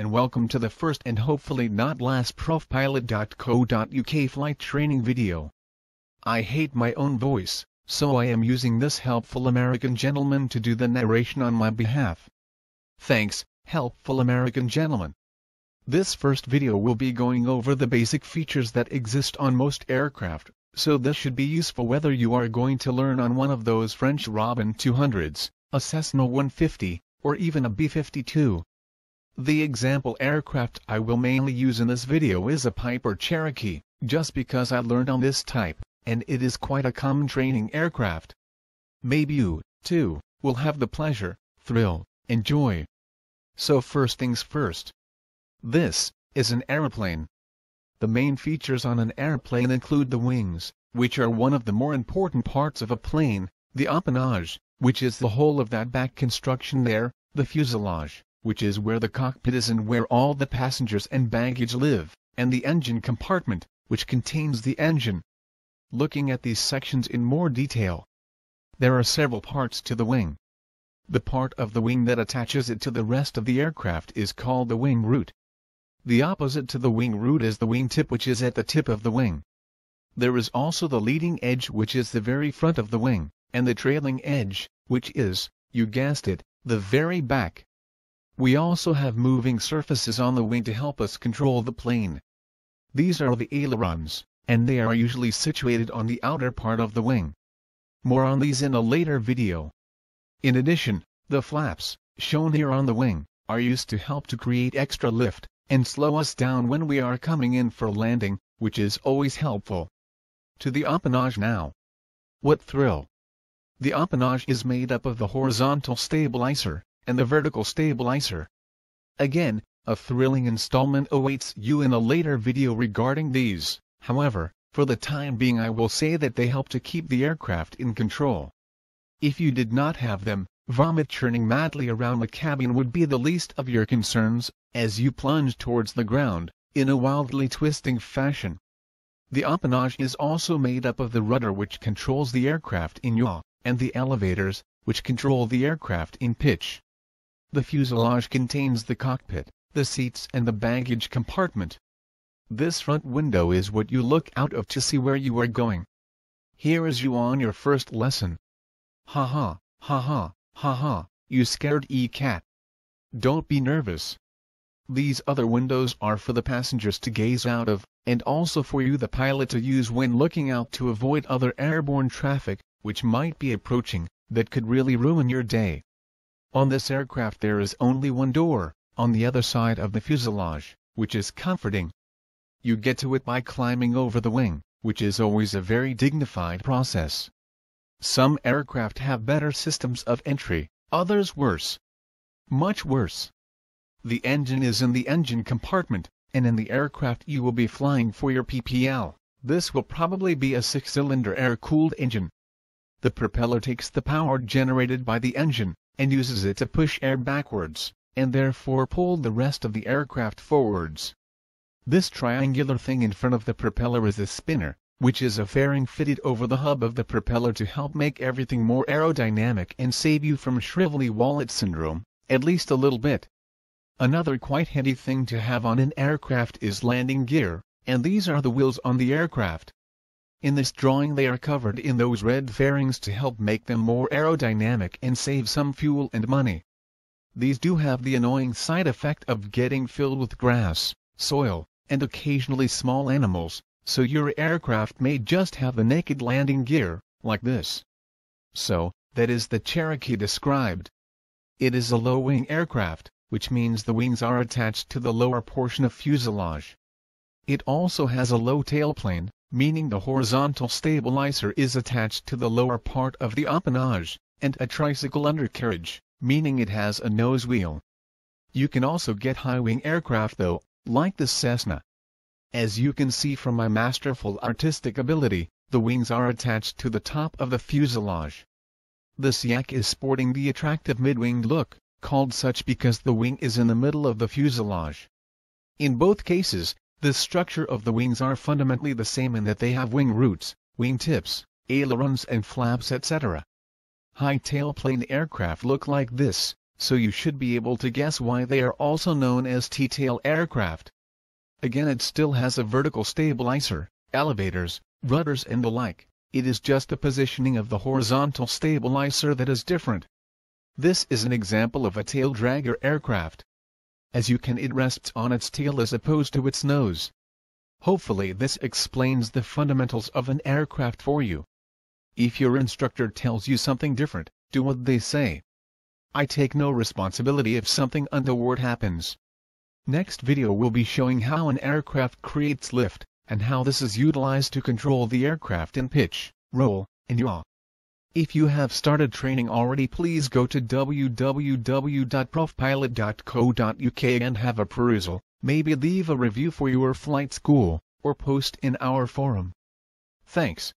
and welcome to the first and hopefully not last profpilot.co.uk flight training video. I hate my own voice, so I am using this helpful American gentleman to do the narration on my behalf. Thanks, helpful American gentleman. This first video will be going over the basic features that exist on most aircraft, so this should be useful whether you are going to learn on one of those French Robin 200s, a Cessna 150, or even a B-52. The example aircraft I will mainly use in this video is a Piper Cherokee, just because I learned on this type, and it is quite a common training aircraft. Maybe you, too, will have the pleasure, thrill, and joy. So first things first. This is an airplane. The main features on an airplane include the wings, which are one of the more important parts of a plane, the empennage, which is the whole of that back construction there, the fuselage, which is where the cockpit is and where all the passengers and baggage live, and the engine compartment, which contains the engine. Looking at these sections in more detail, there are several parts to the wing. The part of the wing that attaches it to the rest of the aircraft is called the wing root. The opposite to the wing root is the wing tip, which is at the tip of the wing. There is also the leading edge, which is the very front of the wing, and the trailing edge, which is, you guessed it, the very back. We also have moving surfaces on the wing to help us control the plane. These are the ailerons, and they are usually situated on the outer part of the wing. More on these in a later video. In addition, the flaps, shown here on the wing, are used to help to create extra lift, and slow us down when we are coming in for landing, which is always helpful. To the empennage now. What thrill! The empennage is made up of the horizontal stabilizer and the vertical stabilizer. Again, a thrilling installment awaits you in a later video regarding these. However, for the time being I will say that they help to keep the aircraft in control. If you did not have them, vomit churning madly around the cabin would be the least of your concerns, as you plunge towards the ground, in a wildly twisting fashion. The empennage is also made up of the rudder, which controls the aircraft in yaw, and the elevators, which control the aircraft in pitch. The fuselage contains the cockpit, the seats and the baggage compartment. This front window is what you look out of to see where you are going. Here is you on your first lesson. Ha ha, ha ha, ha ha, you scared cat. Don't be nervous. These other windows are for the passengers to gaze out of, and also for you the pilot to use when looking out to avoid other airborne traffic, which might be approaching, that could really ruin your day. On this aircraft there is only one door, on the other side of the fuselage, which is comforting. You get to it by climbing over the wing, which is always a very dignified process. Some aircraft have better systems of entry, others worse. Much worse. The engine is in the engine compartment, and in the aircraft you will be flying for your PPL. This will probably be a 6-cylinder air-cooled engine. The propeller takes the power generated by the engine, and uses it to push air backwards, and therefore pull the rest of the aircraft forwards. This triangular thing in front of the propeller is a spinner, which is a fairing fitted over the hub of the propeller to help make everything more aerodynamic and save you from shrivelly wallet syndrome, at least a little bit. Another quite handy thing to have on an aircraft is landing gear, and these are the wheels on the aircraft. In this drawing they are covered in those red fairings to help make them more aerodynamic and save some fuel and money. These do have the annoying side effect of getting filled with grass, soil, and occasionally small animals, so your aircraft may just have a naked landing gear, like this. So, that is the Cherokee described. It is a low-wing aircraft, which means the wings are attached to the lower portion of fuselage. It also has a low tailplane, meaning the horizontal stabilizer is attached to the lower part of the empennage, and a tricycle undercarriage, meaning it has a nose wheel. You can also get high-wing aircraft though, like the Cessna. As you can see from my masterful artistic ability, the wings are attached to the top of the fuselage. The Yak is sporting the attractive mid-wing look, called such because the wing is in the middle of the fuselage. In both cases, the structure of the wings are fundamentally the same in that they have wing roots, wing tips, ailerons and flaps etc. High tailplane aircraft look like this, so you should be able to guess why they are also known as T-tail aircraft. Again, it still has a vertical stabilizer, elevators, rudders and the like. It is just the positioning of the horizontal stabilizer that is different. This is an example of a tail dragger aircraft. As you can, it rests on its tail as opposed to its nose. Hopefully this explains the fundamentals of an aircraft for you. If your instructor tells you something different, do what they say. I take no responsibility if something untoward happens. Next video will be showing how an aircraft creates lift, and how this is utilized to control the aircraft in pitch, roll, and yaw. If you have started training already, please go to www.profpilot.co.uk and have a perusal, maybe leave a review for your flight school, or post in our forum. Thanks.